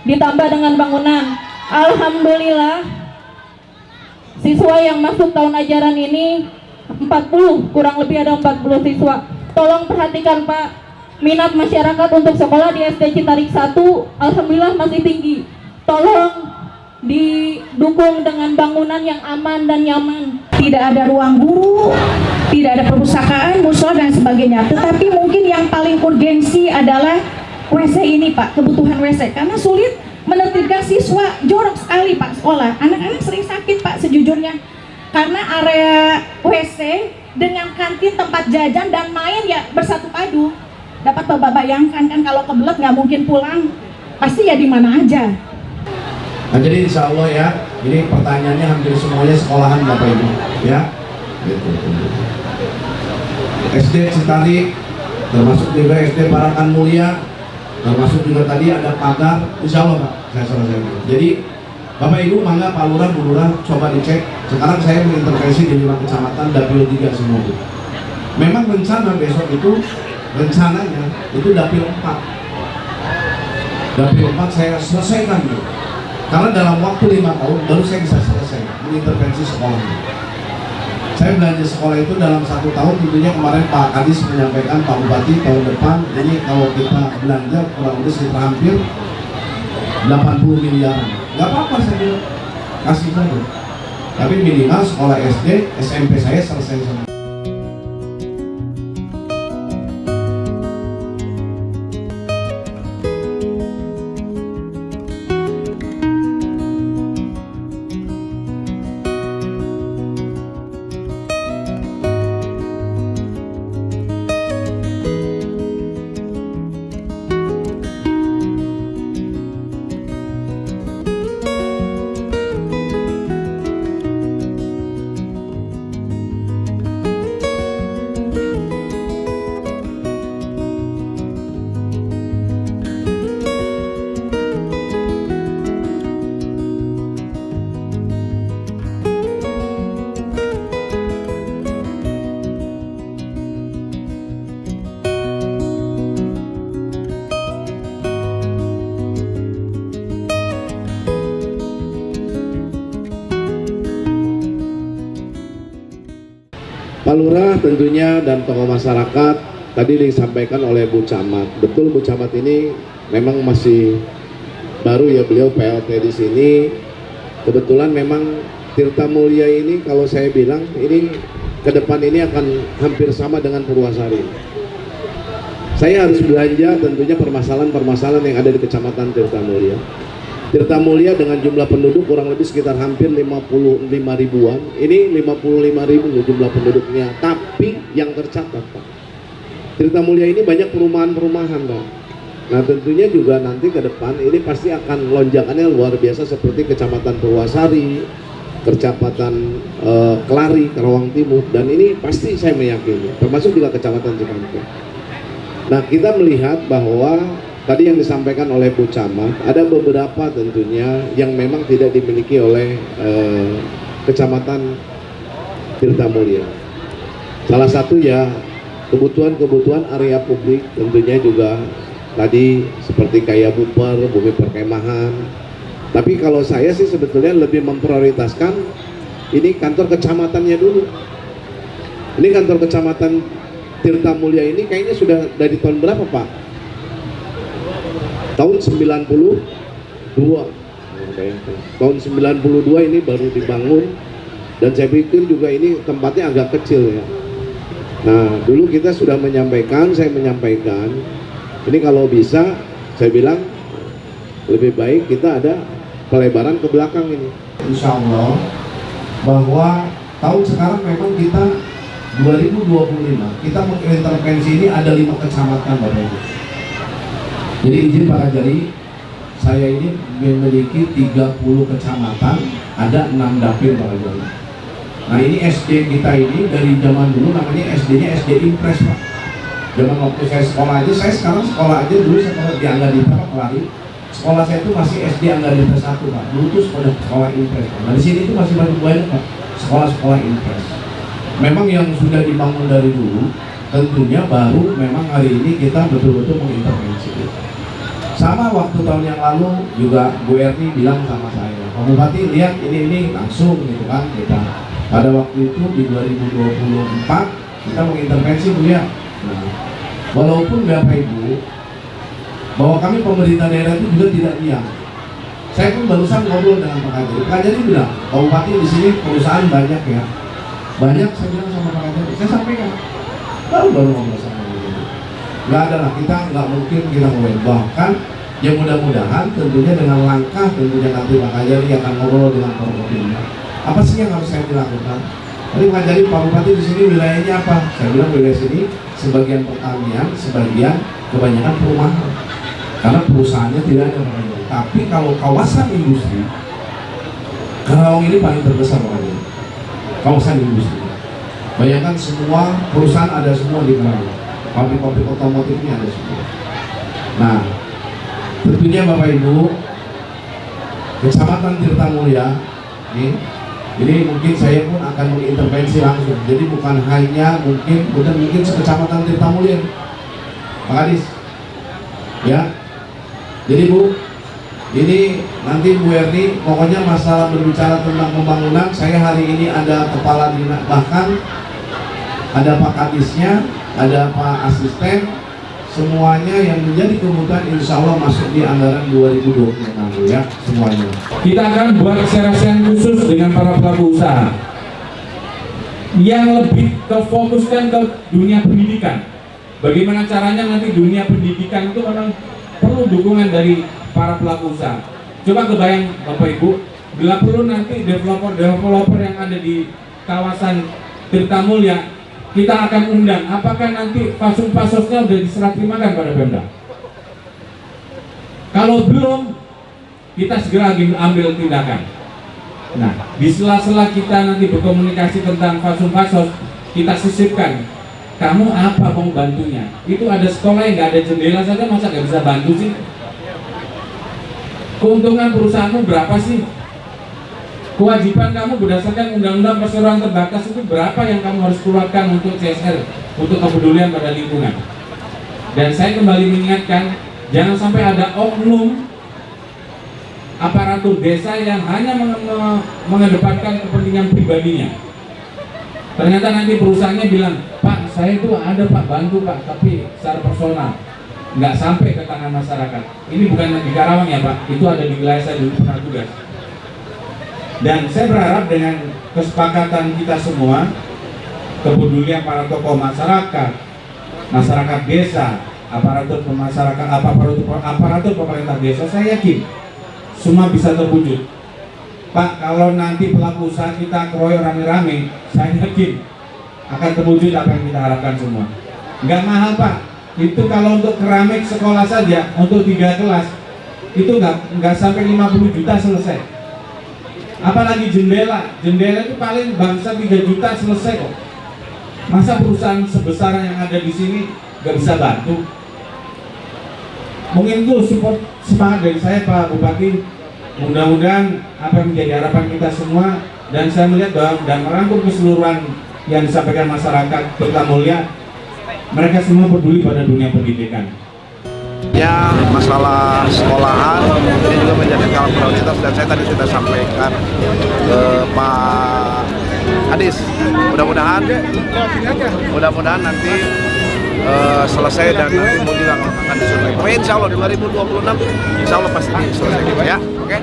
ditambah dengan bangunan. Alhamdulillah, siswa yang masuk tahun ajaran ini 40, kurang lebih ada 40 siswa. Tolong perhatikan Pak, minat masyarakat untuk sekolah di SD Citarik 1 alhamdulillah masih tinggi. Tolong didukung dengan bangunan yang aman dan nyaman. Tidak ada ruang guru, tidak ada perpustakaan, musola dan sebagainya. Tetapi mungkin yang paling urgensi adalah WC ini Pak, kebutuhan WC. Karena sulit menertibkan siswa, jorok sekali Pak sekolah. Anak-anak sering sakit Pak sejujurnya. Karena area WC dengan kantin, tempat jajan dan main ya bersatu padu. Dapat Bapak bayangkan kan kalau kebelet nggak mungkin pulang, pasti ya di mana aja. Nah jadi insya Allah ya, ini pertanyaannya hampir semuanya sekolahan Bapak Ibu ya. Gitu. SD Citarik, termasuk juga SD Parakan Mulia, termasuk juga tadi ada pagar, insya Allah Pak, saya selesai. Jadi Bapak Ibu mangga Pak Lurah, Bu Lurah coba dicek. Sekarang saya mengintervensi di 5 kecamatan, dapil 3 semua. Memang rencana besok itu, rencananya itu dapil 4. Dapil 4 saya selesaikan gitu. Karena dalam waktu 5 tahun baru saya bisa selesai mengintervensi sekolah. Saya belanja sekolah itu dalam 1 tahun, tentunya kemarin Pak Kadis menyampaikan Pak Bupati tahun depan ini kalau kita belanja kurang lebih sekitar hampir 80 miliar. Gak apa-apa saya bilang, kasih saja. Tapi minimal sekolah SD, SMP saya selesai semua. Pak Lurah tentunya dan tokoh masyarakat tadi disampaikan oleh Bu Camat. Betul Bu Camat ini memang masih baru ya, beliau PLT di sini. Kebetulan memang Tirta Mulia ini kalau saya bilang ini ke depan ini akan hampir sama dengan Purwasari. Saya harus belanja tentunya permasalahan-permasalahan yang ada di Kecamatan Tirta Mulia. Tirta Mulia dengan jumlah penduduk kurang lebih sekitar hampir 55 ribuan. Ini 55 ribu jumlah penduduknya, tapi yang tercatat Pak, Tirta Mulia ini banyak perumahan-perumahan Pak. Nah tentunya juga nanti ke depan ini pasti akan lonjakannya luar biasa seperti Kecamatan Purwasari, Kecamatan Kelari, Karawang Timur, dan ini pasti saya meyakini, termasuk juga Kecamatan Cikampek. Nah kita melihat bahwa tadi yang disampaikan oleh Bu Camat, ada beberapa tentunya yang memang tidak dimiliki oleh Kecamatan Tirta Mulia. Salah satu ya kebutuhan area publik, tentunya juga tadi seperti kayak buper, bumi perkemahan. Tapi kalau saya sih sebetulnya lebih memprioritaskan ini kantor kecamatannya dulu. Ini kantor kecamatan Tirta Mulia ini kayaknya sudah dari tahun berapa Pak? Tahun 92. Tahun 92 ini baru dibangun, dan saya pikir juga ini tempatnya agak kecil ya. Nah dulu kita sudah menyampaikan, saya menyampaikan ini kalau bisa saya bilang lebih baik kita ada pelebaran ke belakang ini. Insya Allah bahwa tahun sekarang memang kita 2025 kita mengintervensi ini ada 5 kecamatan Bapak Ibu. Jadi izin Pak Kajari, saya ini memiliki 30 kecamatan, ada 6 dapil Pak Kajari. Nah ini SD kita ini dari zaman dulu namanya SD-nya SD Impres Pak. Zaman waktu saya sekolah aja, saya sekarang sekolah aja dulu sekolah di Anggadita Pak Kelari. Sekolah saya itu masih SD Anggadita 1 Pak. Dulu itu sekolah Impres Pak. Nah di sini itu masih banyak Pak sekolah-sekolah Impres. Memang yang sudah dibangun dari dulu, tentunya baru memang hari ini kita betul-betul mengintervensi. Sama waktu tahun yang lalu juga Bu Erni bilang sama saya, Pak Bupati lihat ini langsung gitu kan kita. Pada waktu itu di 2024 kita mengintervensi Bu ya. Nah, walaupun Bapak Ibu bahwa kami pemerintah daerah itu juga tidak diam. Saya pun barusan ngobrol dengan Pak Kajari. Pak Kajari bilang, Pak Bupati di sini perusahaan banyak ya. Banyak, saya bilang sama Pak Kajari. Saya sampaikan, baru ngobrol sama dia. Nggak ada lah, kita nggak mungkin kita ngomongin. Bahkan ya mudah-mudahan tentunya dengan langkah tentunya nanti Pak Kajari akan ngobrol dengan Forkopimda. Apa sih yang harus saya dilakukan? Tadi Pak Kajari, Pak Bupati di sini wilayahnya apa? Saya bilang wilayah sini sebagian pertanian, sebagian kebanyakan perumahan. Karena perusahaannya tidak ada Pak Kajari. Tapi kalau kawasan industri, Karawang ini paling terbesar Pak Kajari. Kawasan industri. Bayangkan semua perusahaan ada semua di Karawang. Pabrik-pabrik otomotif ini ada semua. Nah, tentunya Bapak Ibu, Kecamatan Tirtamulya ini mungkin saya pun akan mengintervensi langsung. Jadi bukan hanya mungkin Kecamatan Tirtamulya, Pak Kadis, ya. Jadi Bu, ini nanti Bu Erni, pokoknya masalah berbicara tentang pembangunan, saya hari ini ada kepala dinas, bahkan ada Pak Kadisnya, ada Pak Asisten, semuanya yang menjadi kebutuhan insya Allah masuk di anggaran 2026 ya semuanya. Kita akan buat share-share khusus dengan para pelaku usaha yang lebih terfokuskan ke dunia pendidikan. Bagaimana caranya nanti dunia pendidikan itu memang perlu dukungan dari para pelaku usaha. Coba kebayang Bapak Ibu, bila perlu nanti developer yang ada di kawasan Tirtamulya, kita akan undang. Apakah nanti fasum-fasosnya sudah diserah terimakan pada Pemda? Kalau belum, kita segera ambil tindakan. Nah, di sela-sela kita nanti berkomunikasi tentang fasum-fasos, kita sisipkan, kamu apa mau bantunya? Itu ada sekolah yang nggak ada jendela saja, masa nggak bisa bantu sih? Keuntungan perusahaanmu berapa sih? Kewajiban kamu berdasarkan undang-undang perseroan terbatas itu berapa yang kamu harus keluarkan untuk CSR, untuk kepedulian pada lingkungan? Dan saya kembali mengingatkan, jangan sampai ada oknum aparatur desa yang hanya mengedepankan kepentingan pribadinya. Ternyata nanti perusahaannya bilang, Pak, saya itu ada Pak, bantu Pak, tapi secara personal, nggak sampai ke tangan masyarakat. Ini bukan di Karawang ya Pak, itu ada di wilayah saya dulu pernah tugas. Dan saya berharap dengan kesepakatan kita semua, kepedulian para tokoh masyarakat, masyarakat desa, aparatur pemasyarakat, aparatur pemerintah desa, saya yakin semua bisa terwujud. Pak, kalau nanti pelaku usaha kita keroyok rame-rame, saya yakin akan terwujud apa yang kita harapkan semua. Nggak mahal Pak, itu kalau untuk keramik sekolah saja, untuk 3 kelas, itu nggak sampai 50 juta selesai. Apalagi jendela itu paling bangsa 3 juta selesai kok. Masa perusahaan sebesar yang ada di sini nggak bisa bantu? Mungkin itu support semangat dari saya Pak Bupati. Mudah-mudahan apa yang menjadi harapan kita semua, dan saya melihat bahwa dan merangkum keseluruhan yang disampaikan masyarakat Tirtamulya, mereka semua peduli pada dunia pendidikan. Ya, masalah sekolahan ini juga menjadi skala prioritas, dan saya tadi sudah sampaikan ke Pak Kadis. Mudah-mudahan nanti selesai, dan nanti mungkin akan diselesaikan. Insya Allah 2026 insya Allah pasti diselesaikan ya. Oke.